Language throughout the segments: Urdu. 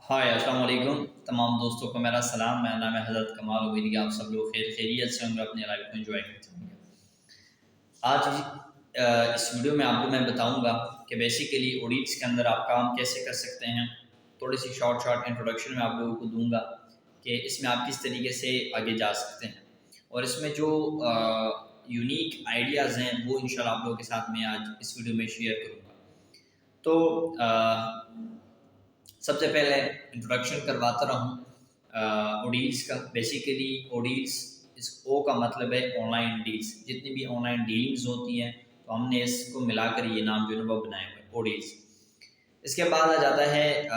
ہائے السلام علیکم تمام دوستوں کو میرا سلام۔ میرا نام ہے حضرت کمال عبیدی۔ آپ سب لوگ خیریت سے ہوں گے، اپنی لائف کو انجوائے کرتے ہوں گے۔ آج اس ویڈیو میں آپ کو میں بتاؤں گا کہ بیسیکلی اوڈیٹس کے اندر آپ کام کیسے کر سکتے ہیں۔ تھوڑی سی شارٹ انٹروڈکشن میں آپ لوگوں کو دوں گا کہ اس میں آپ کس طریقے سے آگے جا سکتے ہیں، اور اس میں جو یونیک آئیڈیاز ہیں وہ انشاءاللہ آپ لوگوں کے ساتھ میں آج اس ویڈیو میں شیئر کروں گا۔ تو سب سے پہلے انٹروڈکشن کرواتا رہوں اوڈیلس کا۔ بیسیکلی اوڈیلس، اس او کا مطلب ہے آن لائن ڈیلز۔ جتنی بھی آن لائن ڈیلنگز ہوتی ہیں تو ہم نے اس کو ملا کر یہ نام جو ہے وہ بنائے ہوئے اوڈیلس۔ اس کے بعد آ جاتا ہے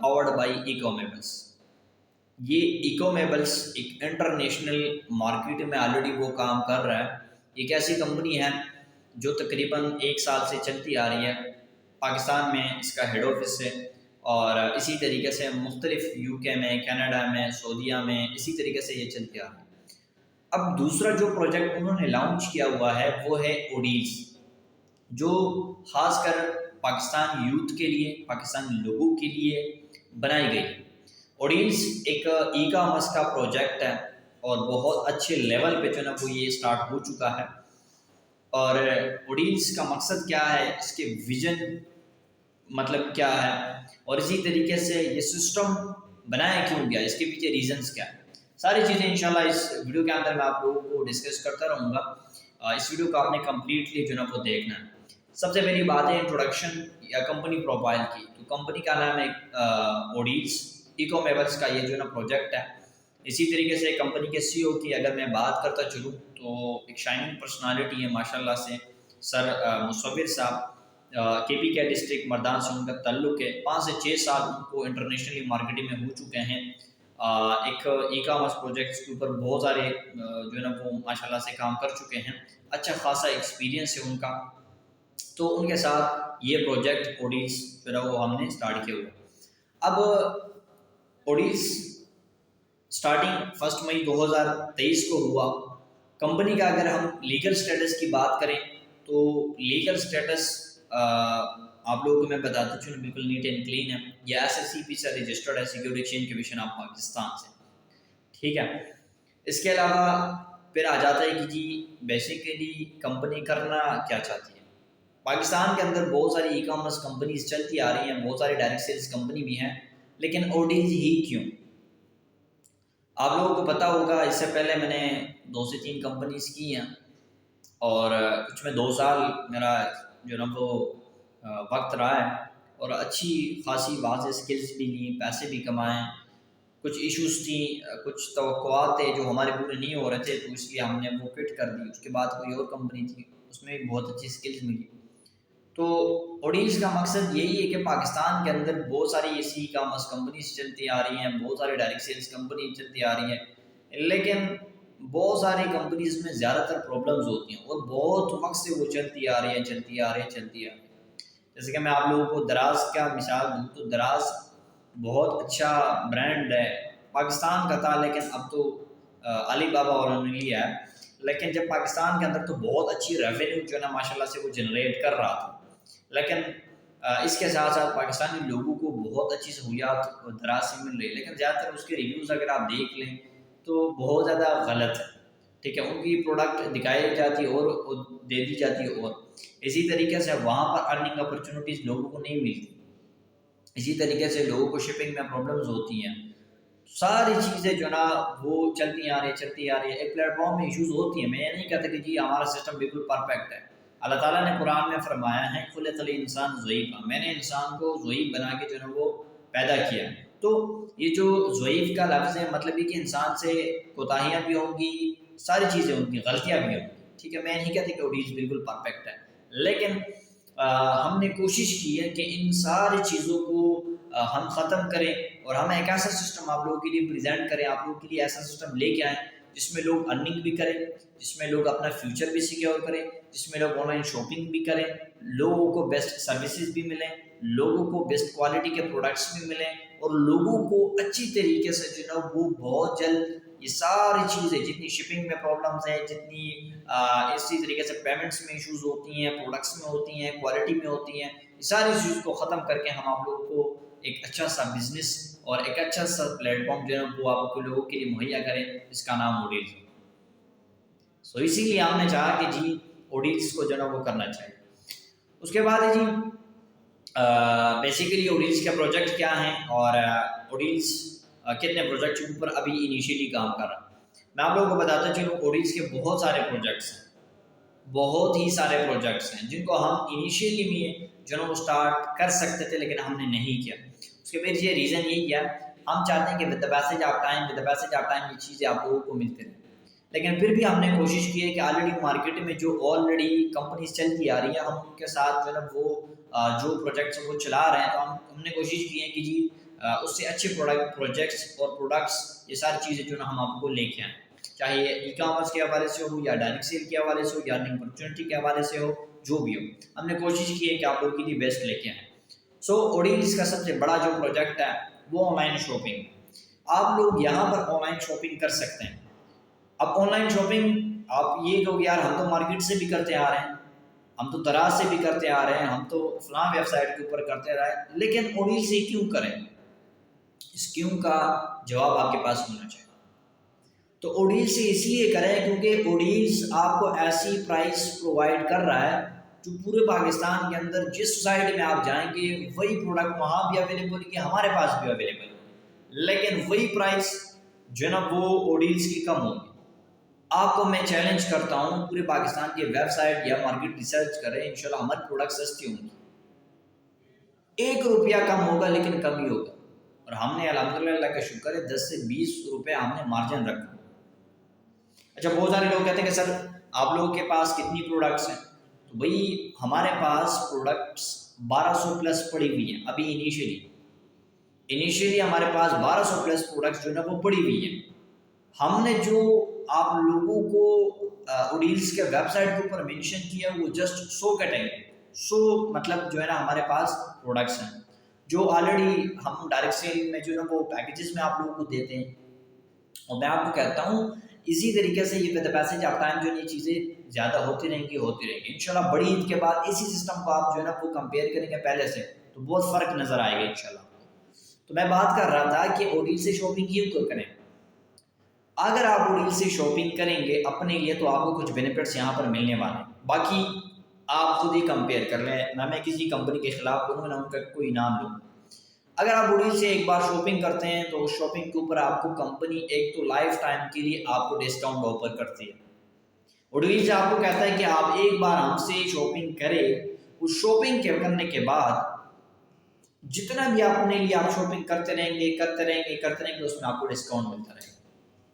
پاورڈ بائی ایکومیبلس۔ یہ ایکومیبلس ایک انٹرنیشنل مارکیٹ میں آلریڈی وہ کام کر رہا ہے۔ ایک ایسی کمپنی ہے جو تقریباً 1 سال سے چلتی آ رہی ہے۔ پاکستان میں اس کا ہیڈ آفس ہے، اور اسی طریقے سے مختلف UK میں، کینیڈا میں، سعودیہ میں اسی طریقے سے یہ چلتے آ رہے ہیں۔ اب دوسرا جو پروجیکٹ انہوں نے لانچ کیا ہوا ہے وہ ہے اوڈیلس، جو خاص کر پاکستان یوتھ کے لیے، پاکستانی لوگوں کے لیے بنائی گئی ہے۔ اوڈیلس ایک ای کامرس کا پروجیکٹ ہے، اور بہت اچھے لیول پہ جو ہے وہ یہ سٹارٹ ہو چکا ہے۔ اور اوڈیلس کا مقصد کیا ہے، اس کے ویژن مطلب کیا ہے، اور اسی طریقے سے یہ سسٹم بنایا کیوں گیا، اس کے پیچھے ریزنز کیا ہے، ساری چیزیں انشاءاللہ اس ویڈیو کے اندر میں آپ لوگوں کو ڈسکس کرتا رہوں گا۔ اس ویڈیو کو آپ نے کمپلیٹلی جو ہے وہ دیکھنا ہے۔ سب سے پہلی بات ہے انٹروڈکشن یا کمپنی پروفائل کی۔ تو کمپنی کا نام ہے اوڈیلس، ایکومیبلس کا یہ جو ہے نا پروجیکٹ ہے۔ اسی طریقے سے کمپنی کے CEO کی اگر میں بات کرتا چلوں تو ایک شائننگ پرسنالٹی ہے ماشاءاللہ سے، سر مصور صاحب۔ KPK ڈسٹرکٹ مردان سے ان کا تعلق ہے۔ 5 سے 6 سال ان کو انٹرنیشنلی مارکیٹنگ میں ہو چکے ہیں۔ ایک ای کامرس پروجیکٹس کے اوپر بہت سارے جو ہے نا وہ ماشاءاللہ سے کام کر چکے ہیں، اچھا خاصا ایکسپیرینس ہے ان کا۔ تو ان کے ساتھ یہ پروجیکٹ اوڈیلس جو ہے وہ ہم نے سٹارٹ کیا ہوا۔ اب اوڈیلس سٹارٹنگ 1 مئی 2023 کو ہوا۔ کمپنی کا اگر ہم لیگل سٹیٹس کی بات کریں تو لیگل سٹیٹس آپ لوگوں کو میں بتاتا چلوں بالکل نیٹ اینڈ کلین ہے۔ یہ SSCP سے رجسٹرڈ ہے، security exchange commission of Pakistan سے، ٹھیک ہے۔ اس کے علاوہ پھر آ جاتا ہے کہ جی بیسیکلی کمپنی کرنا کیا چاہتی ہے۔ پاکستان کے اندر بہت ساری ای کامرس کمپنیز چلتی آ رہی ہیں، بہت ساری ڈائریکٹ سیلز کمپنی بھی ہیں، لیکن اوڈیلس ہی کیوں؟ آپ لوگوں کو پتہ ہوگا اس سے پہلے میں نے 2 سے 3 کمپنیز کی ہیں، اور کچھ میں 2 سال میرا جو نا وہ وقت رہا ہے، اور اچھی خاصی واضح سکلز بھی لیں، پیسے بھی کمائیں۔ کچھ ایشوز تھیں، کچھ توقعات تھے جو ہمارے پورے نہیں ہو رہے تھے، تو اس لیے ہم نے وہ کوئٹ کر دی۔ اس کے بعد کوئی اور کمپنی تھی، اس میں بھی بہت اچھی سکلز ملی۔ تو اوڈیلس کا مقصد یہی ہے کہ پاکستان کے اندر بہت ساری ایسی کامرس کمپنیز چلتی آ رہی ہیں، بہت ساری ڈائریکٹ سیلز کمپنی چلتی آ رہی ہیں، لیکن بہت ساری کمپنیز میں زیادہ تر پرابلمز ہوتی ہیں، اور بہت وقت سے وہ چلتی آ رہی ہیں۔ جیسے کہ میں آپ لوگوں کو دراز کا مثال دوں تو دراز بہت اچھا برانڈ ہے، پاکستان کا تھا، لیکن اب تو علی بابا اور انہوں نے لیا ہے۔ لیکن جب پاکستان کے اندر تو بہت اچھی ریونیو جو ہے نا ماشاءاللہ سے وہ جنریٹ کر رہا تھا، لیکن اس کے ساتھ ساتھ پاکستانی لوگوں کو بہت اچھی سہولیات دراز سے مل رہی ہے، لیکن زیادہ تر اس کے ریویوز اگر آپ دیکھ لیں تو بہت زیادہ غلط ہے، ٹھیک ہے۔ ان کی پروڈکٹ دکھائی جاتی ہے اور دے دی جاتی ہے، اور اسی طریقے سے وہاں پر ارننگ اپرچونیٹیز لوگوں کو نہیں ملتی، اسی طریقے سے لوگوں کو شپنگ میں پرابلمز ہوتی ہیں، ساری چیزیں جو نا وہ چلتی آ رہی ہے۔ ایک پلیٹ فارم میں ایشوز ہوتی ہیں، میں یہ نہیں کہتا کہ جی ہمارا سسٹم بالکل پرفیکٹ ہے۔ اللہ تعالیٰ نے قرآن میں فرمایا ہے خلق الانسان ضعیفا، میں نے انسان کو ضعیف بنا کے جو ہے وہ پیدا کیا ہے۔ تو یہ جو ضعیف کا لفظ ہے، مطلب یہ کہ انسان سے کوتاہیاں بھی ہوں گی، ساری چیزیں ہوں گی، غلطیاں بھی ہوں گی، ٹھیک ہے۔ میں نہیں کہتی کہ اوڈیلس بالکل پرفیکٹ ہے، لیکن ہم نے کوشش کی ہے کہ ان ساری چیزوں کو ہم ختم کریں، اور ہم ایک ایسا سسٹم آپ لوگوں کے لیے پریزنٹ کریں، آپ لوگوں کے لیے ایسا سسٹم لے کے آئیں جس میں لوگ ارننگ بھی کریں، جس میں لوگ اپنا فیوچر بھی سیکیور کریں، جس میں لوگ آن لائن شاپنگ بھی کریں، لوگوں کو بیسٹ سروسز بھی ملیں، لوگوں کو بیسٹ کوالٹی کے پروڈکٹس بھی ملیں، اور لوگوں کو اچھی طریقے سے جو ہے وہ بہت جلد یہ ساری چیزیں جتنی شپنگ میں پرابلمز ہیں، جتنی اسی طریقے سے پیمنٹس میں ایشوز ہوتی ہیں، پروڈکٹس میں ہوتی ہیں، کوالٹی میں ہوتی ہیں، یہ ساری چیز کو ختم کر کے ہم آپ لوگوں کو ایک اچھا سا بزنس اور ایک اچھا سا پلیٹ فارم جو ہے وہ آپ کو لوگوں کے لیے مہیا کریں، جس کا نام اوڈیلز ہے۔ سو اسی لیے ہم نے چاہا کہ جی اوڈیلز کو جو ہے وہ کرنا چاہیے۔ اس کے بعد ہے جی بیسیکلی اوڈیلز کے پروجیکٹ کیا ہیں اور اوڈیلز کتنے پروجیکٹ کے اوپر ابھی انیشیلی کام کر رہا ہوں۔ میں آپ لوگوں کو بتاتا چلوں اوڈیلز کے بہت سارے پروجیکٹس ہیں، بہت ہی سارے پروجیکٹس ہیں جن کو ہم انیشیلی میں جو ہے وہ اسٹارٹ کر سکتے تھے لیکن ہم نے نہیں کیا۔ اس کے پیچھے ریزن یہی کیا، ہم چاہتے ہیں کہ with the passage of time یہ چیزیں آپ لوگوں کو ملتی رہیں، لیکن پھر بھی ہم نے کوشش کی ہے کہ آلریڈی مارکیٹ میں جو آلریڈی کمپنیز چلتی آ رہی ہیں ہم ان کے ساتھ جو ہے وہ جو پروجیکٹس وہ چلا رہے ہیں، تو ہم نے کوشش کی ہے کہ جی اس سے اچھے پروجیکٹس اور پروڈکٹس یہ ساری چیزیں جو ہے ہم آپ کو لے کے آئیں، چاہے یہ ای کامرس کے حوالے سے ہو یا ڈائریکٹ سیل کے حوالے سے ہو یا ارننگ اپرچونٹی کے حوالے سے ہو، جو بھی ہو ہم نے کوشش کی ہے کہ آپ لوگوں کے لیے بیسٹ لے کے آئیں۔ سو اوڈیلز کا سب سے بڑا جو پروجیکٹ ہے وہ آن لائن شاپنگ۔ آپ لوگ یہاں پر آن لائن شاپنگ کر سکتے ہیں۔ اب آن لائن شاپنگ آپ یہ کہو یار ہم تو مارکیٹ سے بھی کرتے آ رہے ہیں، ہم تو دراز سے بھی کرتے آ رہے ہیں، ہم تو فلاں ویب سائٹ کے اوپر کرتے رہے ہیں، لیکن اوڈیل سے کیوں کریں؟ اس کیوں کا جواب آپ کے پاس ہونا چاہیے۔ تو اوڈیل سے اس لیے کریں کیونکہ اوڈیلز آپ کو ایسی پرائس پرووائڈ کر رہا ہے جو پورے پاکستان کے اندر جس سوسائٹی میں آپ جائیں گے وہی پروڈکٹ وہاں بھی اویلیبل ہے، ہمارے پاس بھی اویلیبل ہے، لیکن وہی پرائس جو ہے نا وہ اوڈیلز کی کم ہوگی۔ آپ کو میں چیلنج کرتا ہوں پورے پاکستان کی ویب سائٹ یا مارکیٹ ریسرچ کریں، انشاءاللہ ہمارے پروڈکٹ سستی ہوں گی، 1 روپیہ کم ہوگا لیکن کم ہی ہوگا، اور ہم نے الحمدللہ اللہ کا شکر ہے 10 سے 20 روپے ہم نے مارجن رکھا۔ اچھا بہت سارے لوگ کہتے ہیں کہ سر آپ لوگوں کے پاس کتنی پروڈکٹس ہیں؟ تو بھائی ہمارے پاس پروڈکٹس 1200 پلس پڑی ہوئی ہیں ابھی انیشیلی ہمارے پاس 1200 پلس پروڈکٹس جو ہے وہ پڑی ہوئی ہیں۔ ہم نے جو آپ لوگوں کو اوڈیلز کے ویب سائٹ کے اوپر مینشن کیا وہ جسٹ 100 کیٹیگری 100 مطلب جو ہے نا ہمارے پاس پروڈکٹس ہیں جو آلریڈی ہم ڈائریکٹ سیل میں جو ہے نا وہ پیکیجز میں آپ لوگوں کو دیتے ہیں، اور میں آپ کو کہتا ہوں اسی طریقے سے یہ with the passage of time جو یہ چیزیں زیادہ ہوتی رہیں گی انشاءاللہ بڑی عید کے بعد اسی سسٹم کو آپ جو ہے نا وہ کمپیئر کریں گے پہلے سے تو بہت فرق نظر آئے گا انشاءاللہ۔ تو میں بات کر رہا تھا کہ اوڈیل سے شاپنگ کیوں کریں؟ اگر آپ اوڈیل سے شاپنگ کریں گے اپنے لیے تو آپ کو کچھ بینیفٹس یہاں پر ملنے والے ہیں، باقی آپ خود ہی کمپیئر کر لیں، نہ میں کسی کمپنی کے خلاف بولوں نہ ان کا کوئی نام لوں۔ اگر آپ اوڈیل سے ایک بار شاپنگ کرتے ہیں تو اس شاپنگ کے اوپر آپ کو کمپنی ایک تو لائف ٹائم کے لیے آپ کو ڈسکاؤنٹ آفر کرتی ہے۔ اوڈیل سے آپ کو کہتا ہے کہ آپ ایک بار ہم سے شاپنگ کریں، اس شاپنگ کے کرنے کے بعد جتنا بھی آپ اپنے لیے آپ شاپنگ کرتے رہیں گے اس میں آپ کو ڈسکاؤنٹ ملتا رہے گا۔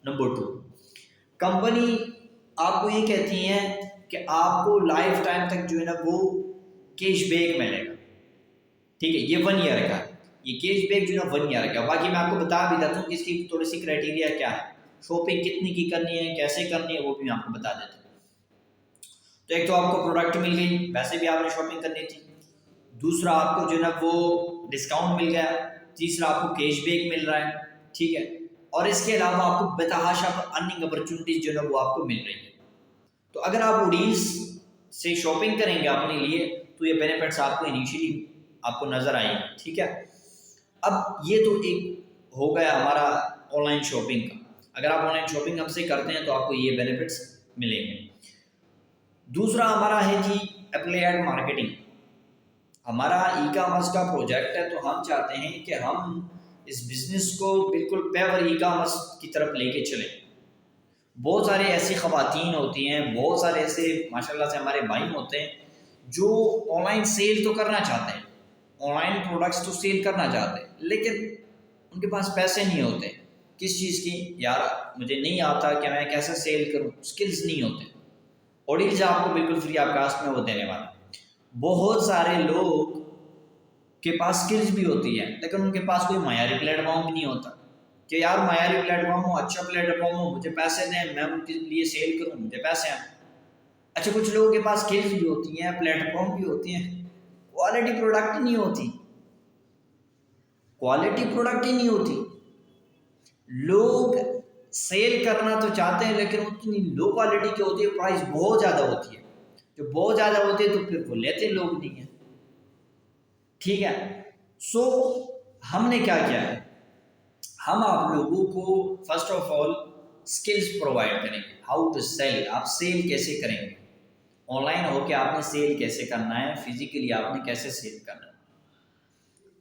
نمبر 2، کمپنی آپ کو یہ کہتی ہے کہ آپ کو لائف ٹائم تک جو ہے نا وہ کیش بیک ملے گا، ٹھیک ہے، یہ 1 ایئر کا، یہ کیش بیک جو ہے نا 1 ایئر کا۔ باقی میں آپ کو بتا بھی دیتا ہوں کہ اس کی تھوڑی سی کرائٹیریا کیا ہے، شاپنگ کتنی کی کرنی ہے، کیسے کرنی ہے، وہ بھی میں آپ کو بتا دیتا ہوں۔ تو ایک تو آپ کو پروڈکٹ مل گئی، ویسے بھی آپ نے شاپنگ کرنی تھی، دوسرا آپ کو جو ہے نا وہ ڈسکاؤنٹ مل گیا، تیسرا آپ کو کیش بیک مل رہا ہے، ٹھیک ہے، اور اس کے علاوہ آپ کو بتحاشا ارننگ اپرچونٹیز جو ہے نا وہ آپ کو مل رہی ہے۔ تو اگر آپ اوڈیلز سے شاپنگ کریں گے اپنے لیے تو یہ بینیفٹس آپ کو انیشیلی آپ کو نظر آئیں گے، ٹھیک ہے۔ اب یہ تو ایک ہو گیا ہمارا آن لائن شاپنگ کا، اگر آپ آن لائن شاپنگ ہم سے کرتے ہیں تو آپ کو یہ بینیفٹس ملیں گے۔ دوسرا ہمارا ہے جی اپلائیڈ مارکیٹنگ، ہمارا ای کامرس کا پروجیکٹ ہے، تو ہم چاہتے ہیں کہ ہم اس بزنس کو بالکل پیور ای کامرس کی طرف لے کے چلیں۔ بہت سارے ایسی خواتین ہوتی ہیں، بہت سارے ایسے ماشاءاللہ سے ہمارے بھائی ہوتے ہیں جو آن لائن سیل تو کرنا چاہتے ہیں، آن لائن پروڈکٹس تو سیل کرنا چاہتے ہیں، لیکن ان کے پاس پیسے نہیں ہوتے کس چیز کی، یار مجھے نہیں آتا کہ میں کیسے سیل کروں، سکلز نہیں ہوتے۔ اوڈیلز آپ کو بالکل فری آف کاسٹ میں وہ دینے والا۔ بہت سارے لوگ کے پاس سکلز بھی ہوتی ہے لیکن ان کے پاس کوئی معیاری پلیٹ فارم بھی نہیں ہوتا کہ یار معیاری پلیٹ فارم ہو، اچھا پلیٹ فارم ہو، مجھے پیسے دیں، میں ان کے لیے سیل کروں، مجھے پیسے آئیں۔ اچھا کچھ لوگوں کے پاس سکلز بھی ہوتی ہیں، پلیٹ فارم بھی ہوتی ہیں، کوالٹی پروڈکٹ نہیں ہوتی، لوگ سیل کرنا تو چاہتے ہیں لیکن اتنی لو کوالٹی کی ہوتی ہے، پرائس بہت زیادہ ہوتی ہے، جو بہت زیادہ ہوتی ہے تو پھر وہ لیتے لوگ نہیں ہیں، ٹھیک ہے۔ سو ہم نے کیا کیا ہے، ہم آپ لوگوں کو first of all skills provide کریں گے، ہاؤ ٹو سیل، آپ سیل کیسے کریں گے، آن لائن ہو کے آپ نے سیل کیسے کرنا ہے، فزیکلی آپ نے کیسے سیل کرنا ہے۔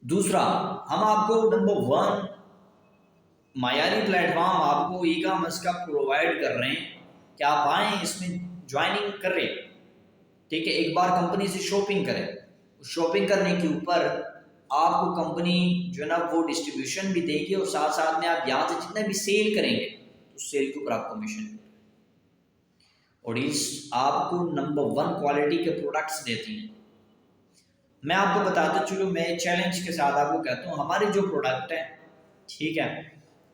دوسرا، ہم آپ کو نمبر 1 معیاری پلیٹ فارم آپ کو ای کامرس کا پرووائڈ کر رہے ہیں کہ آپ آئیں اس میں جوائننگ کریں، ٹھیک ہے، ایک بار کمپنی سے شاپنگ کریں، شاپنگ کرنے کے اوپر آپ کو کمپنی جو ہے نا وہ ڈسٹریبیوشن بھی دے گی، اور ساتھ ساتھ میں آپ یہاں سے جتنا بھی سیل کریں گے اس سیل کے اوپر آپ کمیشن ملے گا۔ اور اس آپ کو نمبر 1 کوالٹی کے پروڈکٹس دیتی ہیں۔ میں آپ کو بتاتا چلوں، میں چیلنج کے ساتھ آپ کو کہتا ہوں، ہمارے جو پروڈکٹ ہیں، ٹھیک ہے،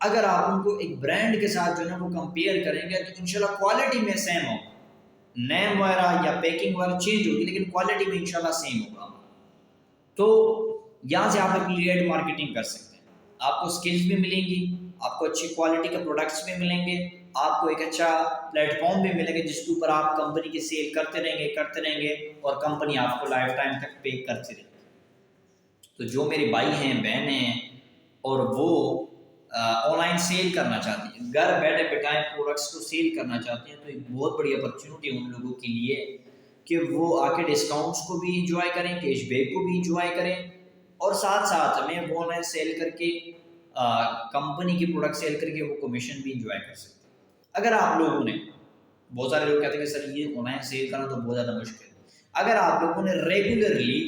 اگر آپ ان کو ایک برانڈ کے ساتھ جو ہے نا وہ کمپیئر کریں گے تو انشاءاللہ کوالٹی میں سیم ہوگا، نیم وغیرہ یا پیکنگ وغیرہ چینج ہوگی لیکن کوالٹی میں انشاءاللہ سیم ہوگا۔ تو یہاں سے آپ ایفیلیٹ مارکیٹنگ کر سکتے ہیں، آپ کو سکلز بھی ملیں گی، آپ کو اچھی کوالٹی کے پروڈکٹس بھی ملیں گے، آپ کو ایک اچھا پلیٹ فارم بھی ملے گا جس کے اوپر آپ کمپنی کی سیل کرتے رہیں گے اور کمپنی آپ کو لائف ٹائم تک پے کرتی رہے گی۔ تو جو میرے بھائی ہیں، بہنیں ہیں اور وہ آن لائن سیل کرنا چاہتی ہیں، گھر بیٹھے بٹھائے پروڈکٹس کو سیل کرنا چاہتی ہیں، تو ایک بہت بڑی اپرچونٹی ان لوگوں کے لیے کہ وہ آ کے ڈسکاؤنٹس کو بھی انجوائے کریں، کیش بیک کو بھی انجوائے کریں، اور ساتھ ساتھ میں وہ آن لائن سیل کر کے کمپنی کی پروڈکٹ سیل کر کے وہ کمیشن بھی انجوائے کر سکتے ہیں۔ اگر آپ لوگوں نے، بہت سارے لوگ کہتے ہیں کہ سر یہ آن لائن سیل کرنا تو بہت زیادہ مشکل ہے، اگر آپ لوگوں نے ریگولرلی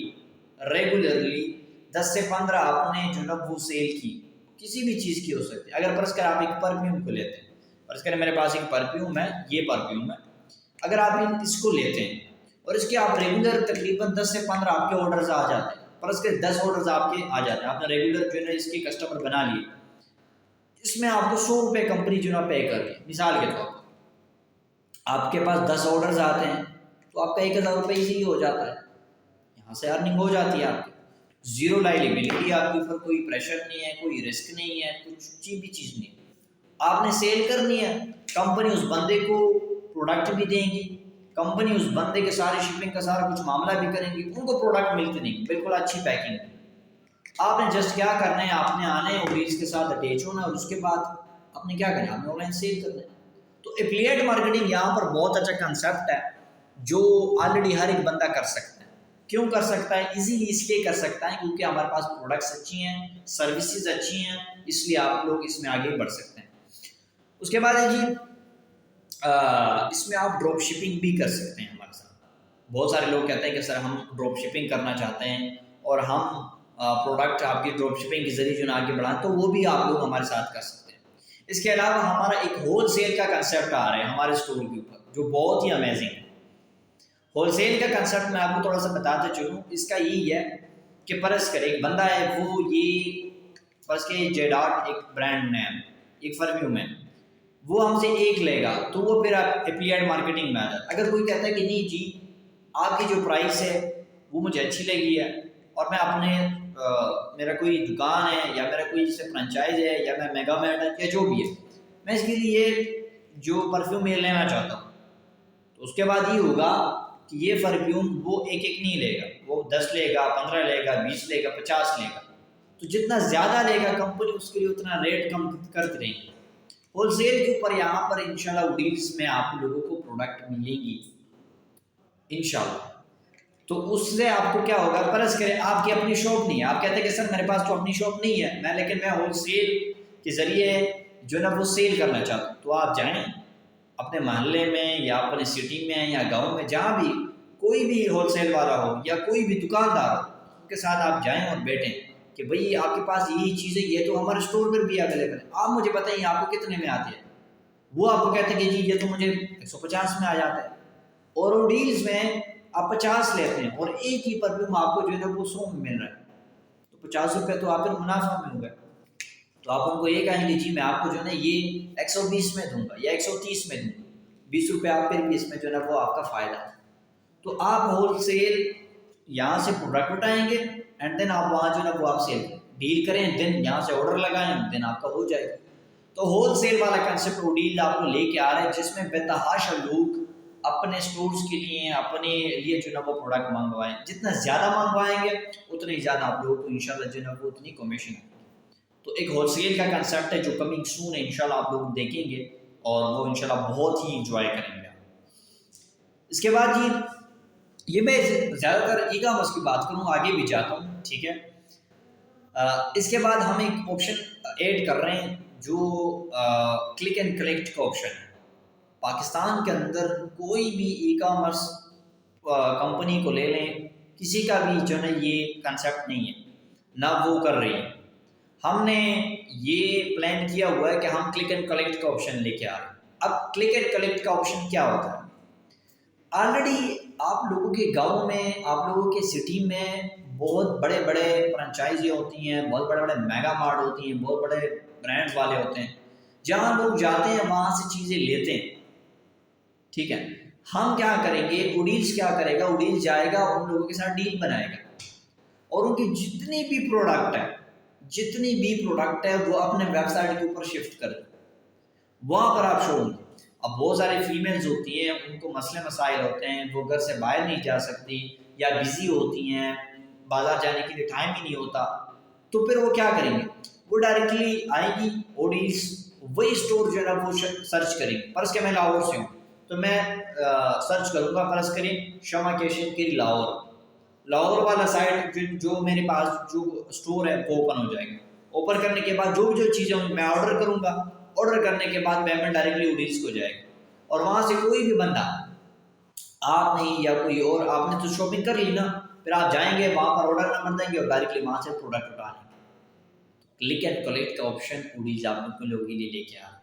10 سے 15 آپ نے جو نا وہ سیل کی، کسی بھی چیز کی ہو سکتی ہے، اگر فرض کر آپ ایک پرفیوم کو لیتے ہیں، فرض کریں میرے پاس ایک پرفیوم ہے، یہ پرفیوم ہے، اگر آپ اس کو لیتے ہیں اور اس کے آپ ریگولر تقریباً 10 سے 15 آپ کے آرڈرز آ جاتے ہیں، فرض کریں 10 آرڈرز آپ کے آ جاتے ہیں، آپ نے ریگولر جو ہے نا اس کے کسٹمر بنا لیے، اس میں آپ کو 100 روپے کمپنی جو نا پے کر دی، مثال کے طور پر آپ کے پاس 10 آرڈرز آتے ہیں تو آپ کا 1000 روپے ایزی ہو جاتا ہے، یہاں سے ارننگ ہو جاتی ہے آپ کی، زیرو لائبلٹی، آپ کے اوپر کوئی پریشر نہیں ہے، کوئی رسک نہیں ہے، کچھ بھی چیز نہیں ہے، آپ نے سیل کرنی ہے، کمپنی اس بندے کو پروڈکٹ بھی دیں گی، کمپنی اس بندے کے سارے شپنگ کا سارا کچھ معاملہ بھی کریں گی، ان کو پروڈکٹ ملتے نہیں، بالکل اچھی پیکنگ۔ آپ نے جسٹ کیا کرنا ہے، آپ نے آنے اور اس کے ساتھ اٹیچ ہونا، اور اس کے بعد آپ نے کیا کرنا ہے، آپ نے آن لائن سیل کرنا ہے۔ تو ایفیلیٹ مارکیٹنگ یہاں پر بہت اچھا کنسیپٹ ہے جو آلریڈی ہر ایک بندہ کر سکتا ہے۔ کیوں کر سکتا ہے؟ ایزیلی اس لیے کر سکتا ہے کیونکہ ہمارے پاس پروڈکٹس اچھی ہیں، سروسز اچھی ہیں، اس لیے آپ لوگ اس میں آگے بڑھ سکتے ہیں۔ اس کے بعد ہے جی، اس میں آپ ڈراپ شپنگ بھی کر سکتے ہیں ہمارے ساتھ۔ بہت سارے لوگ کہتے ہیں کہ سر ہم ڈراپ شپنگ کرنا چاہتے ہیں اور ہم پروڈکٹ آپ کی ڈراپ شپنگ کے ذریعے جو آگے بڑھائیں، تو وہ بھی آپ لوگ ہمارے ساتھ کر سکتے ہیں۔ اس کے علاوہ ہمارا ایک ہول سیل کا کنسیپٹ آ رہا ہے ہمارے اسٹور کے اوپر جو بہت ہی امیزنگ ہے۔ ہول سیل کا کنسیپٹ میں آپ کو تھوڑا سا بتاتے چلوں، اس کا یہی ہے کہ فرض کرے ایک بندہ ہے، وہ یہ فرض کے جیڈاٹ ایک برانڈ نیم، ایک پرفیوم ہے، وہ ہم سے ایک لے گا تو وہ پھر ایفیلیٹ مارکیٹنگ میں آ جاتا ہے۔ اگر کوئی کہتا ہے کہ نہیں جی آپ کی جو پرائس ہے وہ مجھے اچھی لگی ہے اور میں اپنے میرا کوئی دکان ہے یا میرا کوئی جیسے فرنچائز ہے یا میں میگا میٹ ہے یا جو بھی ہے، میں اس کے لیے جو پرفیوم میں لینا چاہتا ہوں، تو اس کے بعد یہ ہوگا کہ یہ پرفیوم وہ ایک ایک نہیں لے گا، وہ 10 لے گا، 15 لے گا، 20 لے گا، 50 لے گا، تو جتنا زیادہ لے گا کمپنی اس کے لیے اتنا ریٹ کم کرتی رہے گی۔ ہول سیل کے اوپر یہاں پر انشاءاللہ ڈیلز میں آپ لوگوں کو پروڈکٹ ملیں گی انشاءاللہ۔ تو اس سے آپ کو کیا ہوگا، فرض کریں آپ کی اپنی شاپ نہیں ہے، آپ کہتے ہیں کہ سر میرے پاس تو اپنی شاپ نہیں ہے، لیکن میں ہول سیل کے ذریعے جو ہے نا وہ سیل کرنا چاہتا ہوں، تو آپ جائیں اپنے محلے میں یا اپنے سٹی میں یا گاؤں میں جہاں بھی کوئی بھی ہول سیل والا ہو یا کوئی بھی دکاندار ہو، ان کے ساتھ آپ جائیں اور بیٹھیں کہ بھئی آپ کے پاس یہی چیزیں، یہ تو ہمارے اسٹور پر بھی اویلیبل ہے، آپ مجھے بتائیں آپ کو کتنے میں آتے ہیں؟ وہ آپ کو کہتے ہیں کہ جی یہ تو مجھے 150 میں آ جاتا ہے، اور وہ ڈیلز میں آپ 50 لیتے ہیں اور ایک ہی پرفیوم آپ کو جو ہے نا وہ 100 میں مل رہا ہے، تو 50 روپے تو آپ کے منافع میں ہو گئے۔ تو آپ ان کو یہ کہیں گے جی میں آپ کو جو ہے نا یہ 120 میں دوں گا یا 130 میں دوں گا، 20 روپے آپ پھر بھی اس میں جو ہے نا وہ آپ کا فائدہ ہے۔ تو آپ ہول سیل یہاں سے پروڈکٹ اٹھائیں گے اینڈ دین آپ وہاں جو ہے نا وہ آپ سیل ڈیل کریں، دین یہاں سے آرڈر لگائیں، دین آپ کا ہو جائے گا۔ تو ہول سیل والا کنسیپٹ وہ ڈیل آپ کو لے کے آ رہے ہیں جس میں بے تحاشا لوگ اپنے سٹورز کے لیے اپنے لیے جو ہے نا وہ پروڈکٹ منگوائیں، جتنا زیادہ منگوائیں گے اتنے زیادہ آپ لوگوں کو انشاءاللہ جو ہے نا وہ اتنی کمیشن ہے۔ تو ایک ہول سیل کا کنسیپٹ ہے جو کمنگ سون ہے، انشاءاللہ آپ لوگ دیکھیں گے اور وہ انشاءاللہ بہت ہی انجوائے کریں گے۔ اس کے بعد جی یہ میں زیادہ تر ای کامرس کی بات کروں، آگے بھی جاتا ہوں، ٹھیک ہے۔ اس کے بعد ہم ایک آپشن ایڈ کر رہے ہیں جو کلک اینڈ کلیکٹ کا آپشن ہے۔ پاکستان کے اندر کوئی بھی ای کامرس کمپنی کو لے لیں، کسی کا بھی جو ہے یہ کنسیپٹ نہیں ہے، نہ وہ کر رہی ہے۔ ہم نے یہ پلان کیا ہوا ہے کہ ہم کلک اینڈ کلیکٹ کا آپشن لے کے آ رہے ہیں۔ اب کلک اینڈ کلیکٹ کا آپشن کیا ہوتا ہے؟ آلریڈی آپ لوگوں کے گاؤں میں، آپ لوگوں کے سٹی میں بہت بڑے بڑے فرنچائزی ہوتی ہیں، بہت بڑے بڑے میگا مارٹ ہوتی ہیں، بہت بڑے برانڈ والے ہوتے ہیں، جہاں لوگ جاتے ہیں وہاں سے چیزیں لیتے ہیں، ٹھیک ہے۔ ہم کیا کریں گے، اوڈیلز کیا کرے گا، اوڈیلز جائے گا ان لوگوں کے ساتھ ڈیل بنائے گا اور ان کی جتنی بھی پروڈکٹ ہے وہ اپنے ویب سائٹ کے اوپر شفٹ کر دیں، وہاں پر آپ شو ہوں گے۔ اب بہت ساری فیمیلز ہوتی ہیں، ان کو مسئلے مسائل ہوتے ہیں، وہ گھر سے باہر نہیں جا سکتی یا بزی ہوتی ہیں، بازار جانے کے لیے ٹائم ہی نہیں ہوتا، تو پھر وہ کیا کریں گے، وہ ڈائریکٹلی آئیں گی اوڈیلز، وہی اسٹور جو ہے نا وہ سرچ کریں گے۔ فرض کہ میں لاہور سے ہوں تو میں سرچ کروں گا، فرض کریں شمع کیشن کیری لاہور والا سائٹ جو میرے پاس جو اسٹور ہے وہ اوپن ہو جائے گا۔ اوپن کرنے کے بعد جو چیزیں میں آرڈر کروں گا، آرڈر کرنے کے بعد پیمنٹ ڈائریکٹلی اوڈیلز کو جائے گا، اور وہاں سے کوئی بھی بندہ، آپ نہیں یا کوئی اور، آپ نے تو شاپنگ کر لی نا، پھر آپ جائیں گے وہاں پر آرڈر نمبر دیں گے اور ڈائریکٹلی وہاں سے پروڈکٹ اٹھا لیں گے۔ کلک اینڈ کلیکٹ کا آپشن اوڈیلز آپ لوگوں کے لیے لے کے آ رہے ہیں۔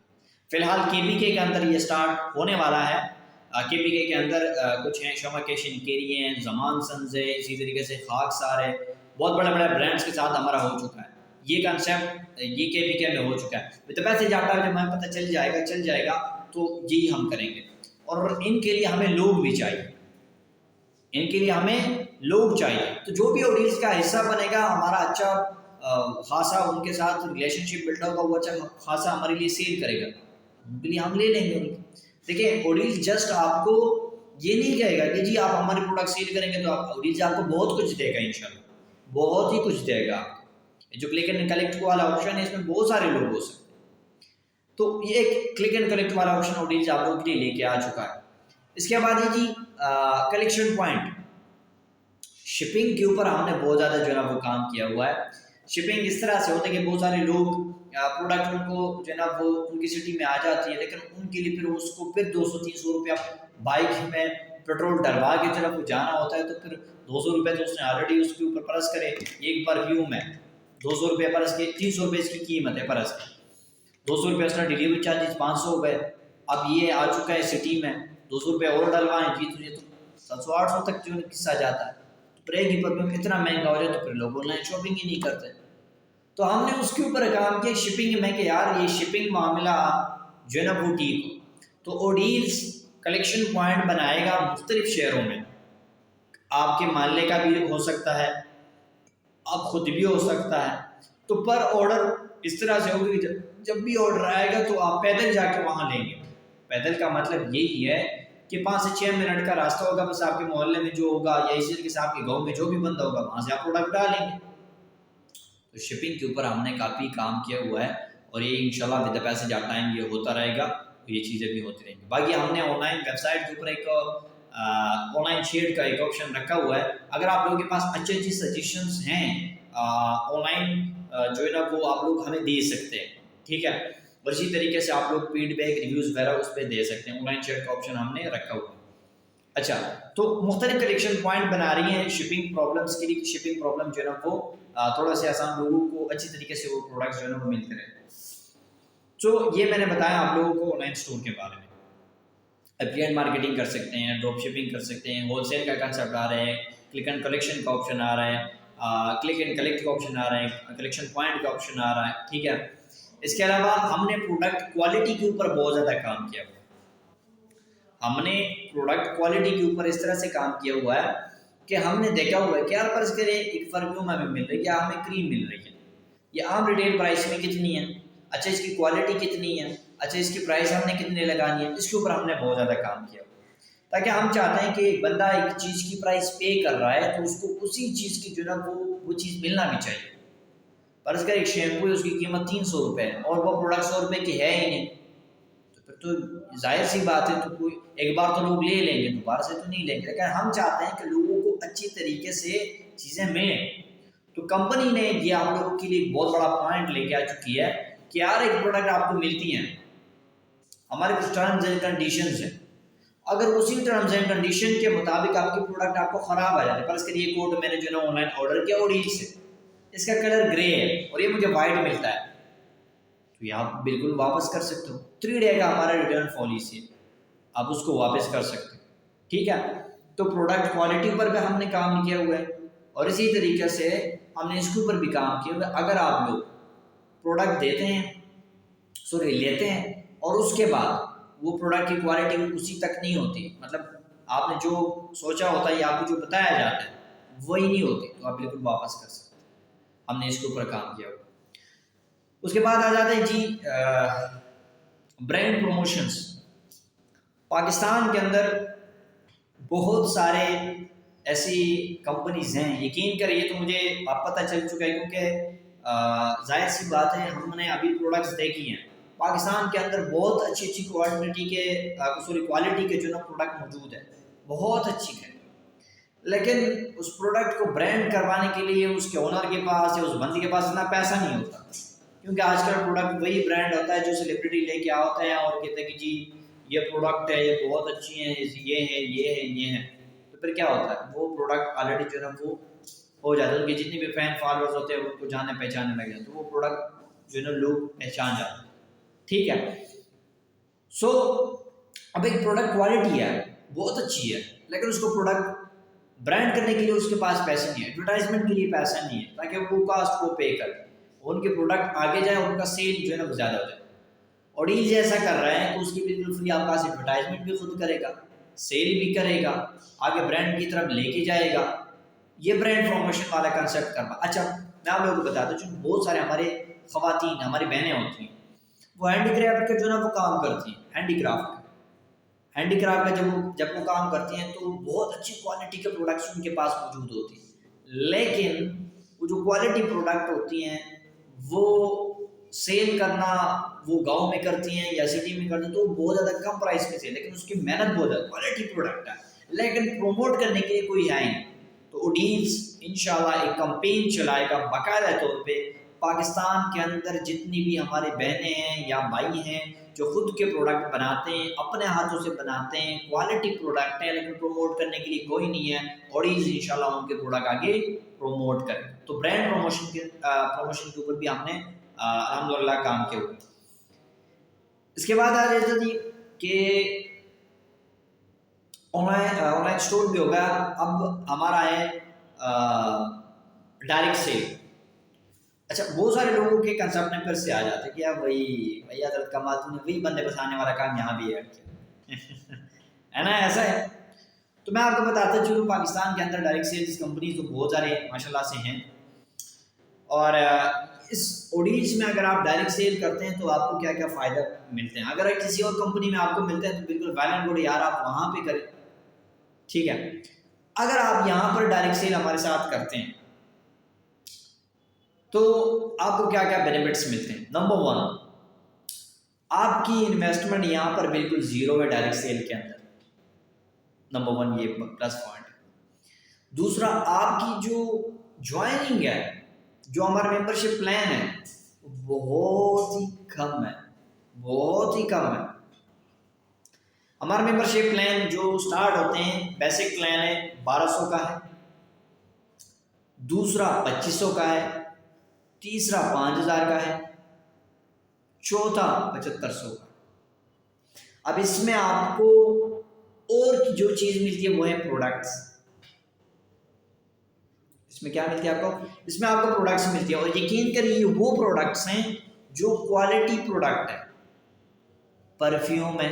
فی الحال KPK کے اندر یہ سٹارٹ ہونے والا ہے۔ KPK کے اندر کچھ ہیں، شمع کیشن کیری ہیں، زمان سنز ہے، اسی طریقے سے خاکسار ہے، بہت بڑے بڑے برانڈس کے ساتھ ہمارا ہو چکا ہے یہ کنسیپٹ، یہ KPK میں ہو چکا ہے۔ تو پیسے جاتا ہے، جب ہمیں پتہ چل جائے گا تو یہی ہم کریں گے، اور ان کے لیے ہمیں لوگ بھی چاہیے، تو جو بھی اوڈیلز کا حصہ بنے گا، ہمارا اچھا خاصا ان کے ساتھ ریلیشن شپ بلڈ ہوگا، وہ اچھا خاصا ہمارے لیے سیل کرے گا، ان کے لیے ہم لے لیں گے۔ دیکھیں اوڈیلز جسٹ آپ کو یہ نہیں کہے گا کہ جی آپ ہمارے پروڈکٹ سیل کریں گے تو اوڈیلز آپ کو بہت کچھ دے گا، انشاءاللہ بہت ہی کچھ دے گا۔ جو کلک اینڈ کلیکٹ والا آپشن ہے اس میں بہت سارے لوگ ہو سکتے ہیں، تو یہ ایک کلک اینڈ کلیکٹ والا آپشن اوڈیلز آپ لوگوں کے لیے لے کے آ چکا ہے۔ اس کے بعد ہے جی کلیکشن پوائنٹ، شپنگ کے اوپر ہم نے بہت زیادہ جو ہے نا وہ کام کیا ہوا ہے۔ شپنگ اس طرح سے ہوتا ہے کہ بہت سارے لوگ پروڈکٹ ان کو جو ہے نا وہ ان کی سٹی میں آ جاتی ہے، لیکن ان کے لیے پھر اس کو پھر 200-300 روپیہ بائک میں پیٹرول ڈلوا کے جو ہے وہ جانا ہوتا ہے، تو پھر 200 روپے تو اس نے آلریڈی اس کے اوپر پرس کرے، ایک پرفیوم ہے 200 روپے پرس کے، 300 روپے اس کی قیمت ہے پرس کی، 200 روپے اس کا ڈیلیوری چارجز 500 روپے۔ اب یہ آ چکا ہے سٹی میں، 200 روپے اور ڈلوائیں جی تو یہ تو 700-800 تک جو قصہ جاتا ہے، تو ایک ہی پرفیوم اتنا مہنگا ہو جائے تو پھر لوگ آن لائن شاپنگ ہی نہیں کرتے۔ تو ہم نے اس کے اوپر کام کیا شپنگ میں کہ یار یہ شپنگ معاملہ جو ہے نا وہ ٹھیک ہو، تو اوڈیلز کلیکشن پوائنٹ بنائے گا مختلف شہروں میں، آپ کے محلے کا بھی ہو سکتا ہے، آپ خود بھی ہو سکتا ہے، تو پر آرڈر اس طرح سے ہوگی، جب بھی آرڈر آئے گا تو آپ پیدل جا کے وہاں لیں گے۔ پیدل کا مطلب یہی ہے کہ 5 سے 6 منٹ کا راستہ ہوگا، بس آپ کے محلے میں جو ہوگا یا اسی طریقے سے آپ کے گاؤں میں جو بھی بندہ ہوگا وہاں سے آپ پروڈکٹ ڈالیں گے۔ تو شپنگ کے اوپر ہم نے کافی کام کیا ہوا ہے، اور یہ انشاءاللہ ود پیسے جا ٹائم یہ ہوتا رہے گا، تو یہ چیزیں بھی ہوتی رہیں گی۔ باقی ہم نے آن لائن ویب سائٹ کے اوپر ایک آن لائن شیئر کا ایک آپشن رکھا ہوا ہے، اگر آپ لوگوں کے پاس اچھی سجیشنز ہیں آن لائن جو ہے نا وہ آپ لوگ ہمیں دے سکتے ہیں، ٹھیک ہے، اور اسی طریقے سے آپ لوگ فیڈ بیک ریویوز وغیرہ اس پہ دے سکتے ہیں، آن لائن شیئر کا آپشن ہم نے رکھا ہوا ہے۔ اچھا، تو مختلف کلیکشن پوائنٹ بنا رہی ہیں شپنگ پرابلمس کے لیے، شپنگ پرابلم جو ہے نا وہ تھوڑا سے آسان، لوگوں کو اچھی طریقے سے وہ پروڈکٹس جو ہے نا وہ ملتے رہے۔ تو یہ میں نے بتایا آپ لوگوں کو آن لائن اسٹور کے بارے میں۔ ایفیلیٹ مارکیٹنگ کر سکتے ہیں، ڈراپ شپنگ کر سکتے ہیں، ہول سیل کا کنسیپٹ آ رہا ہے، کلک اینڈ کلیکشن کا آپشن آ رہا ہے، کلک اینڈ کلیکٹ کا آپشن آ رہا ہے، کلیکشن پوائنٹ کا آپشن آ رہا ہے، ٹھیک ہے۔ اس کے علاوہ ہم نے پروڈکٹ کوالٹی کے اوپر بہت زیادہ کام کیا ہوا ہے۔ ہم نے پروڈکٹ کوالٹی کے اوپر اس طرح سے کام کیا ہوا ہے کہ ہم نے دیکھا ہوا ہے کہ یار فرض کریں ایک پرفیوم ہمیں مل رہی ہے یا ہمیں کریم مل رہی ہے، یہ عام ریٹیل پرائس میں کتنی ہے، اچھا اس کی کوالٹی کتنی ہے، اچھا اس کی پرائس ہم نے کتنے لگانی ہے، اس کے اوپر ہم نے بہت زیادہ کام کیا، تاکہ ہم چاہتے ہیں کہ ایک بندہ ایک چیز کی پرائس پے کر رہا ہے تو اس کو اسی چیز کی جو ہے نا وہ چیز ملنا بھی چاہیے۔ فرض کر ایک شیمپو ہے اس کی قیمت 300 روپے ہے اور وہ پروڈکٹ 100 روپے کی ہے ہی نہیں، تو پھر تو ظاہر سی بات ہے تو کوئی ایک بار تو لوگ لے لیں گے، دوبارہ سے تو نہیں لیں گے۔ لیکن ہم چاہتے ہیں کہ لوگوں کو اچھی طریقے سے چیزیں ملیں، تو کمپنی نے یہ آپ لوگوں کے لیے بہت بڑا پوائنٹ لے کے آ چکی ہے کہ یار ایک پروڈکٹ آپ کو ملتی ہیں، ہمارے کچھ ٹرمز اینڈ کنڈیشنز ہیں، اگر اسی ٹرمز اینڈ کنڈیشن کے مطابق آپ کی پروڈکٹ آپ کو خراب آ جاتی ہے، فرض کریے کوٹ میں نے جو ہے آن لائن آرڈر کیا اور سے اس کا کلر گرے ہے اور یہ مجھے وائٹ ملتا ہے، تو یہ آپ بالکل واپس کر سکتے ہو، 3 ڈے کا ہمارا ریٹرن پالیسی ہے، آپ اس کو واپس کر سکتے ہیں، ٹھیک ہے۔ تو پروڈکٹ کوالٹی پر بھی ہم نے کام نہیں کیا ہوا ہے، اور اسی طریقے سے ہم نے اس کے اوپر بھی کام کیا ہوا ہے۔ اگر آپ لوگ پروڈکٹ دیتے ہیں لیتے ہیں اور اس کے بعد وہ پروڈکٹ کی کوالٹی اسی تک نہیں ہوتی، مطلب آپ نے جو سوچا ہوتا ہے یا آپ کو جو بتایا جاتا ہے وہی نہیں ہوتی، تو آپ بالکل واپس کر سکتے ہیں، ہم نے اس کے اوپر کام کیا ہوا۔ اس کے بعد آ جاتے ہیں جی برانڈ پروموشنز۔ پاکستان کے اندر بہت سارے ایسی کمپنیز ہیں، یقین کریے تو مجھے پتہ چل چکا ہے، کیونکہ ظاہر سی بات ہے ہم نے ابھی پروڈکٹس دیکھی ہیں پاکستان کے اندر، بہت اچھی اچھی کوالٹی کے جو نا پروڈکٹ موجود ہے، بہت اچھی ہے، لیکن اس پروڈکٹ کو برانڈ کروانے کے لیے اس کے اونر کے پاس یا اس بندے کے پاس اتنا پیسہ نہیں ہوتا، کیونکہ آج کل پروڈکٹ وہی برانڈ ہوتا ہے جو سیلیبریٹی لے کے آتے ہیں اور کہتے ہیں کہ جی یہ پروڈکٹ ہے، یہ بہت اچھی ہیں، یہ ہے یہ ہے یہ ہے، تو پھر کیا ہوتا ہے وہ پروڈکٹ آلریڈی جو ہے وہ ہو جاتا ہے، ان کے جتنے بھی فین فالوورز ہوتے ہیں ان کو جانے پہچانے لگ جاتے ہیں، تو وہ پروڈکٹ جو ہے نا لوگ پہچان جاتے ہیں، ٹھیک ہے۔ سو اب ایک پروڈکٹ کوالٹی ہے بہت اچھی ہے، لیکن اس کو پروڈکٹ برانڈ کرنے کے لیے اس کے پاس پیسے نہیں ہے، ایڈورٹائزمنٹ کے لیے پیسہ نہیں ہے تاکہ وہ کاسٹ کو پے کر ان کے پروڈکٹ آگے جائے، ان کا سیل جو ہے نا وہ زیادہ ہو جائے۔ اوڈیز ایسا کر رہا ہے کہ اس کی بالکل فری آپ پاس ایڈورٹائزمنٹ بھی خود کرے گا، سیل بھی کرے گا، آگے برانڈ کی طرف لے کے جائے گا، یہ برانڈ پروموشن والا کنسیپٹ کرنا۔ اچھا میں آپ لوگوں کو بتا دوں، بہت سارے ہمارے خواتین ہماری بہنیں ہوتی ہیں، وہ ہینڈی کرافٹ کا جو نا وہ کام کرتی ہیں، ہینڈی کرافٹ کا جب وہ کام کرتی ہیں تو بہت اچھی کوالٹی کے پروڈکٹس ان کے پاس موجود ہوتی ہیں، لیکن وہ جو کوالٹی پروڈکٹ ہوتی ہیں وہ سیل کرنا وہ گاؤں میں کرتی ہیں یا سٹی میں کرتی ہیں تو بہت زیادہ کم پرائس پہ سے، لیکن اس کی محنت بہت زیادہ، کوالٹی پروڈکٹ ہے لیکن پروموٹ کرنے کے لیے کوئی ہے نہیں، تو اوڈیز انشاءاللہ ایک کمپین چلائے گا باقاعدہ طور پہ، پاکستان کے اندر جتنی بھی ہمارے بہنیں ہیں یا بھائی ہیں جو خود کے پروڈکٹ بناتے ہیں، اپنے ہاتھوں سے بناتے ہیں، کوالٹی پروڈکٹ ہیں لیکن پروموٹ کرنے کے لیے کوئی نہیں ہے، اوڈیز انشاءاللہ ان کے پروڈکٹ آگے پروموٹ کریں۔ تو برانڈ پروموشن کے اوپر بھی ہم نے الحمدللہ کام کیا ہوا۔ اس کے بعد آ جاتا جی کہ آن لائن اسٹور بھی ہوگا، اب ہمارا ہے ڈائریکٹ سیل۔ اچھا بہت سارے لوگوں کے کنسپٹ میں پھر سے آ جاتے ہیں کہ یار وہی حضرت کمال تو نے وہی بندے بسانے والا کام یہاں بھی ہے ہے نا، ایسا ہے۔ تو میں آپ کو بتاتا چلوں پاکستان کے اندر ڈائریکٹ سیلز کمپنیز تو بہت سارے ماشاءاللہ سے ہیں، اور اس اوڈیز میں اگر آپ ڈائریکٹ سیل کرتے ہیں تو آپ کو کیا کیا فائدہ ملتے ہیں، اگر کسی اور کمپنی میں آپ کو ملتے ہیں تو بالکل ویل اینڈ گڈ یار، آپ وہاں پہ کریں، ٹھیک ہے۔ اگر آپ یہاں پر ڈائریکٹ سیل ہمارے ساتھ کرتے ہیں تو آپ کو کیا کیا بینیفٹس ملتے ہیں۔ نمبر 1، آپ کی انویسٹمنٹ یہاں پر بالکل زیرو ہے ڈائریکٹ سیل کے اندر، نمبر 1 یہ پلس پوائنٹ ہے۔ دوسرا، آپ کی جو جوائننگ ہے، جو ہمارا ممبرشپ پلان ہے وہ بہت ہی کم ہے، بہت ہی کم ہے۔ ہمارا ممبرشپ پلان جو سٹارٹ ہوتے ہیں، بیسک پلان ہے 1200 کا ہے، دوسرا 2500 کا ہے، تیسرا 5000 کا ہے، چوتھا 7500 کا۔ اب اس میں آپ کو اور جو چیز ملتی ہے وہ ہے پروڈکٹس۔ اس میں کیا ملتی ہے آپ کو؟ اس میں آپ کو پروڈکٹس ملتی ہے، اور یقین کریے وہ پروڈکٹس ہیں جو کوالٹی پروڈکٹ ہے، پرفیوم ہے،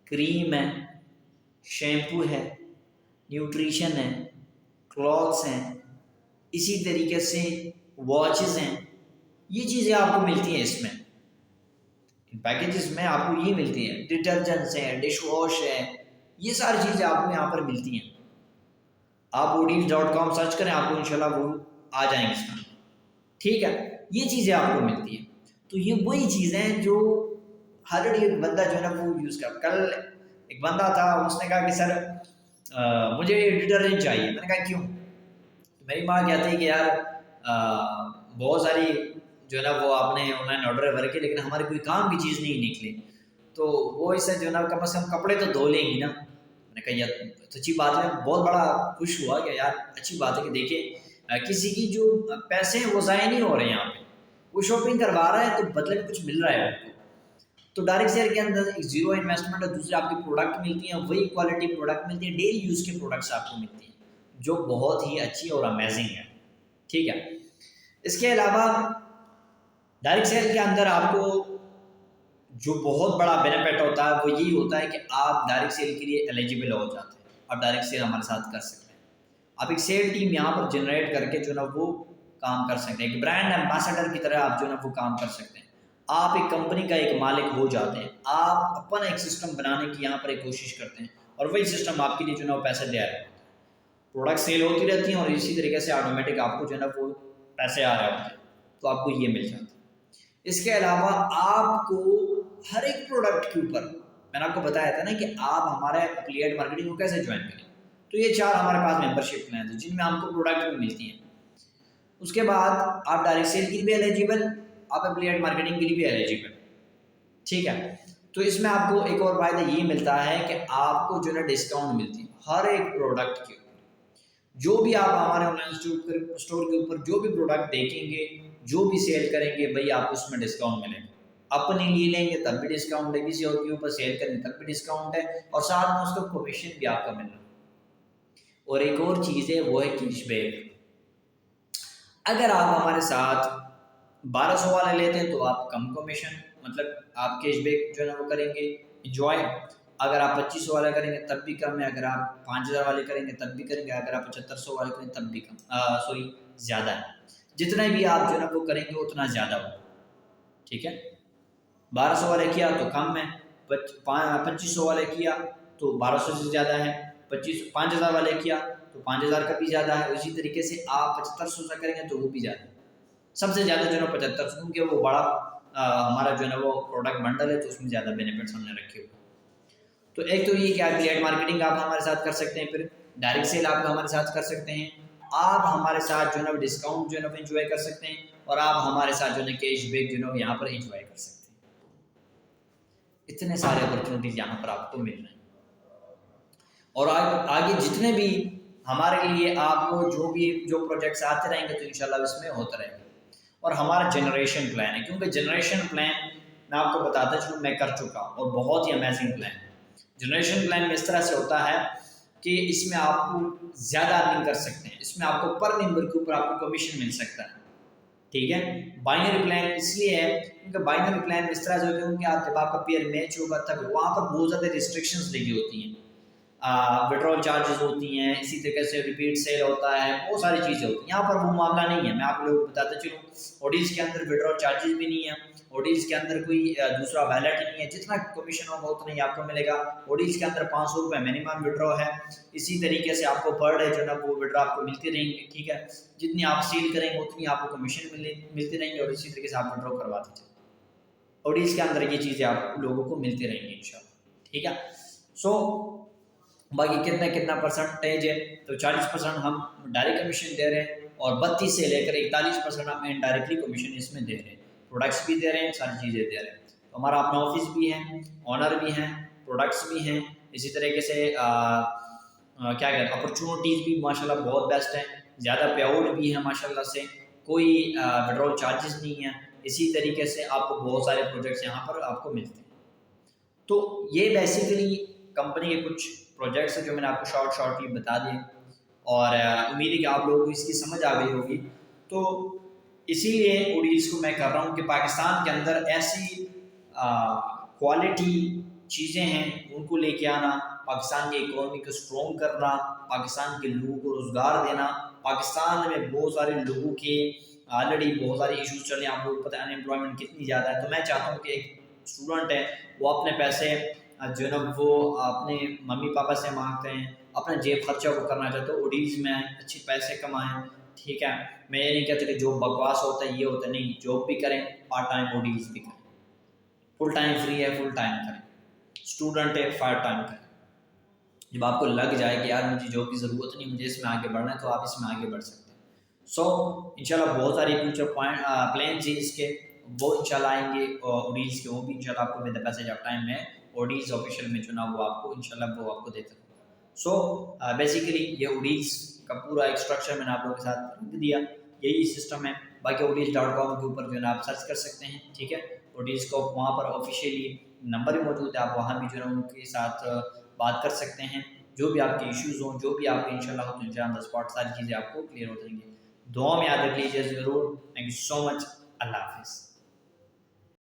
کریم ہے، شیمپو ہے، نیوٹریشن ہے، کلوتھس ہیں، اسی طریقے سے واچز ہیں، یہ چیزیں آپ کو ملتی ہیں اس میں، ان پیکیجز میں آپ کو یہ ملتی ہیں، ڈٹرجنٹس ہیں، ڈش واش ہے، یہ ساری چیزیں آپ کو یہاں پر ملتی ہیں۔ آپ اوڈیز.com سرچ کریں، آپ کو انشاءاللہ وہ آ جائیں گے اس میں۔ ٹھیک ہے، یہ چیزیں آپ کو ملتی ہیں. تو یہ وہی چیزیں جو ہر ایک بندہ جو ہے نا وہ یوز کر. کل ایک بندہ تھا، اس نے کہا کہ سر مجھے ڈٹرجنٹ چاہیے. میں نے کہا کیوں؟ میری ماں کہتی ہے کہ یار بہت ساری جو ہے نا وہ آپ نے آن لائن آرڈر کر کے لیکن ہماری کوئی کام کی چیز نہیں نکلی، تو وہ اس سے جو ہے نا کم از کم کپڑے تو دھو لیں گی نا. میں نے کہا یار اچھی بات ہے، بہت بڑا خوش ہوا کہ یار اچھی بات ہے کہ دیکھیں کسی کی جو پیسے ہیں وہ ضائع نہیں ہو رہے ہیں. یہاں پہ وہ شاپنگ کروا رہا ہے تو بدلے میں کچھ مل رہا ہے آپ کو. تو ڈائریکٹ سیل کے اندر ایک زیرو انویسٹمنٹ اور دوسرے آپ کی پروڈکٹ ملتی ہیں، وہی کوالٹی پروڈکٹ ملتی ہیں، ڈیلی یوز کے پروڈکٹس آپ کو ملتی ہیں جو بہت ہی اچھی اور امیزنگ ہے. ٹھیک ہے، اس کے علاوہ ڈائریکٹ سیل کے اندر آپ کو جو بہت بڑا بینیفٹ ہوتا ہے وہ یہی ہوتا ہے کہ آپ ڈائریکٹ سیل کے لیے ایلیجیبل ہو جاتے ہیں. آپ ڈائریکٹ سیل ہمارے ساتھ کر سکتے ہیں. آپ ایک سیل ٹیم یہاں پر جنریٹ کر کے جو نا وہ کام کر سکتے ہیں. ایک برانڈ ایمبیسڈر کی طرح آپ جو نا وہ کام کر سکتے ہیں. آپ ایک کمپنی کا ایک مالک ہو جاتے ہیں. آپ اپنا ایک سسٹم بنانے کی یہاں پر ایک کوشش کرتے ہیں اور وہی سسٹم آپ کے لیے جو نا وہ پیسے دے رہا ہے. پروڈکٹ سیل ہوتی رہتی ہیں اور اسی طریقے سے آٹومیٹک آپ کو جو ہے نا وہ پیسے آ رہے ہوتے ہیں، تو آپ کو یہ مل جاتا ہے. اس کے علاوہ آپ کو ہر ایک پروڈکٹ کے اوپر میں نے آپ کو بتایا تھا نا کہ آپ ہمارے ایفیلیٹ مارکیٹنگ کو کیسے جوائن کریں. تو یہ 4 ہمارے پاس ممبرشپ پلان ہیں جن میں آپ کو پروڈکٹ بھی ملتی ہیں. اس کے بعد آپ ڈائریکٹ سیل کے لیے بھی ایلیجیبل، آپ ایفیلیٹ مارکیٹنگ کے لیے بھی ایلیجیبل. ٹھیک ہے، تو اس میں آپ کو ایک اور فائدہ یہ ملتا ہے کہ آپ کو جو ہے ڈسکاؤنٹ ملتی ہے ہر ایک پروڈکٹ کے اوپر. جو بھی آپ ہمارے آن لائن اسٹور کے اوپر جو بھی پروڈکٹ دیکھیں گے، جو بھی سیل کریں گے، بھائی آپ کو اس میں ڈسکاؤنٹ ملے گا. اپنے لیے لیں گے تب بھی ڈسکاؤنٹ ہے، کسی اور کے اوپر سیل کریں گے تب بھی ڈسکاؤنٹ ہے، اور ساتھ میں اس کا کمیشن بھی آپ کا مل رہا ہے. اور ایک اور چیز ہے وہ ہے کیش بیک. اگر آپ ہمارے ساتھ 1200 والے لیتے ہیں تو آپ کم کمیشن، مطلب آپ کیش بیک جو ہے نا وہ کریں گے انجوائے. اگر آپ 2500 والا کریں گے تب بھی کم ہے، اگر آپ 5000 والے کریں گے تب بھی کریں گے، اگر آپ 7500 والے کریں تب بھی کم زیادہ ہے. جتنا بھی آپ جو ہے نا وہ کریں گے اتنا زیادہ ہوگا. ٹھیک ہے، 1200 والے کیا تو کم ہے، 2500 والے کیا تو 1200 سے زیادہ ہے، 5000 والے کیا تو 5000 کا بھی زیادہ ہے. اسی طریقے سے آپ 7500 سے کریں گے تو وہ بھی زیادہ ہے. سب سے زیادہ جو ہے نا 75، کیونکہ وہ بڑا ہمارا جو ہے نا وہ پروڈکٹ بنڈل ہے تو اس میں زیادہ بینیفٹس ہم نے رکھے ہوئے. تو ایک تو یہ کہ ایفیلیٹ مارکیٹنگ آپ ہمارے ساتھ کر سکتے ہیں، پھر ڈائریکٹ سیل آپ ہمارے ساتھ کر سکتے ہیں، آپ ہمارے ساتھ جو ہے نا ڈسکاؤنٹ جو ہے نا انجوائے کر سکتے ہیں، اور آپ ہمارے ساتھ جو ہے نا کیش بیک جو ہے نا یہاں پر انجوائے کر سکتے ہیں. اتنے سارے اپرچونیٹیز یہاں پر آپ کو مل رہے ہیں. اور آگے جتنے بھی ہمارے لیے آپ کو جو پروجیکٹس آتے رہیں گے تو انشاءاللہ اس میں ہوتا رہے گا. اور ہمارا جنریشن پلان ہے، کیونکہ جنریشن پلان میں آپ کو بتاتا چلوں میں کر چکا ہوں اور بہت ہی امیزنگ پلان ہے. جنریشن پلان میں اس طرح سے ہوتا ہے کہ اس میں آپ کو زیادہ ارننگ کر سکتے ہیں. اس میں آپ کو پر ممبر کے اوپر آپ کو کمیشن مل سکتا ہے. ٹھیک ہے، بائنری پلان اس لیے ہے کیونکہ بائنری پلان اس طرح سے ہوتا ہے کہ آپ جب آپ کا پیئر میچ ہوگا تب وہاں پر بہت زیادہ ریسٹرکشنز لگی ہوتی ہیں، وڈرول چارجز ہوتی ہیں، اسی طریقے سے ریپیٹ سیل ہوتا ہے، بہت ساری چیزیں ہوتی ہیں. یہاں پر وہ معاملہ نہیں ہے. میں آپ لوگوں کو بتاتا چلوں اوڈیز کے اندر وڈرول چارجز بھی نہیں ہیں، اوڈیز کے اندر کوئی دوسرا ویلٹ نہیں ہے، جتنا کمیشن ہوگا اتنا ہی آپ کو ملے گا. اوڈیز کے اندر 500 روپے منیمم وڈرو ہے. اسی طریقے سے آپ کو پر ڈے جو ہے نا وہ وڈرو آپ کو ملتی رہیں گے. ٹھیک ہے، جتنی آپ سیل کریں گے اتنی آپ کو کمیشن ملتی رہیں گے، اور اسی طریقے سے آپ وڈرو کرواتے چلیں. اوڈیز کے اندر یہ چیزیں آپ لوگوں کو ملتی رہیں گی انشاءاللہ. ٹھیک ہے، سو باقی کتنا پرسنٹیج ہے تو 40% ہم ڈائریکٹ کمیشن دے رہے ہیں، اور 32 سے لے کر 41% ہم انڈائریکٹلی کمیشن اس میں دے رہے ہیں. پروڈکٹس بھی دے رہے ہیں، ساری چیزیں دے رہے ہیں. تو ہمارا اپنا آفس بھی ہے، آنر بھی ہیں، پروڈکٹس بھی ہیں. اسی طریقے سے کیا کہتے ہیں اپرچونیٹیز بھی ماشاءاللہ بہت بیسٹ ہیں، زیادہ پے آؤٹ بھی ہیں ماشاءاللہ سے، کوئی وڈرول چارجز نہیں ہیں. اسی طریقے سے آپ کو بہت سارے پروجیکٹس یہاں پر آپ کو ملتے ہیں. تو یہ بیسیکلی کمپنی کے کچھ پروجیکٹس ہیں جو میں نے آپ کو شارٹلی بتا دیے، اور امید ہے کہ آپ لوگوں کو اس کی سمجھ آ گئی ہوگی. تو اسی لیے اوڈیز کو میں کر رہا ہوں کہ پاکستان کے اندر ایسی کوالٹی چیزیں ہیں ان کو لے کے آنا، پاکستان کی اکانومی کو اسٹرانگ کرنا، پاکستان کے لوگوں کو روزگار دینا. پاکستان میں بہت سارے لوگوں کے آلریڈی بہت سارے ایشوز چلے ہیں، آپ کو پتہ ہے ان امپلائمنٹ کتنی زیادہ ہے. تو میں چاہتا ہوں کہ ایک اسٹوڈنٹ ہے وہ اپنے پیسے جو ہے نا وہ اپنے ممی پاپا سے مانگتے ہیں، اپنا جیب خرچہ وہ کرنا چاہتے ہیں، اوڈیز میں اچھے پیسے کمائیں، ٹھیک ہے. میں یہ نہیں کہتا کہ جاب بکواس ہوتا ہے، یہ ہوتا ہے، نہیں، جاب بھی کریں، پارٹ ٹائم اوڈیز بھی کریں. فل ٹائم فری ہے، فل ٹائم کریں. اسٹوڈنٹ ہے، پارٹ ٹائم کریں. جب آپ کو لگ جائے کہ یار مجھے جاب کی ضرورت نہیں، مجھے اس میں آگے بڑھنا ہے، تو آپ اس میں آگے بڑھ سکتے ہیں. سو انشاءاللہ بہت ساری فیوچر پلانس ہیں اس کے، وہ انشاءاللہ آئیں گے اوڈیز کے، وہ بھی انشاءاللہ آپ کو ود پیسج آف ٹائم میں اوڈیز آفیشیل میں جو نا وہ آپ کو انشاءاللہ وہ آپ کو دیتا ہوں. سو بیسیکلی یہ اوڈیز کا پورا ایک اسٹرکچر میں نے آپ لوگوں کے ساتھ رکھ دیا. یہی سسٹم ہے. باقی اوڈیز.com کے اوپر جو ہے نا آپ سرچ کر سکتے ہیں. ٹھیک ہے، اوڈیز کو وہاں پر آفیشیلی نمبر بھی موجود ہے، آپ وہاں بھی جو ہے نا ان کے ساتھ بات کر سکتے ہیں. جو بھی آپ کے ایشوز ہوں، جو بھی آپ کے انشاءاللہ ہو تو انشاءاللہ اسپاٹ ساری چیزیں آپ کو کلیئر ہو جائیں گی. دعا میں یاد رکھ لیجیے ضرور. تھینک یو سو مچ. اللہ حافظ.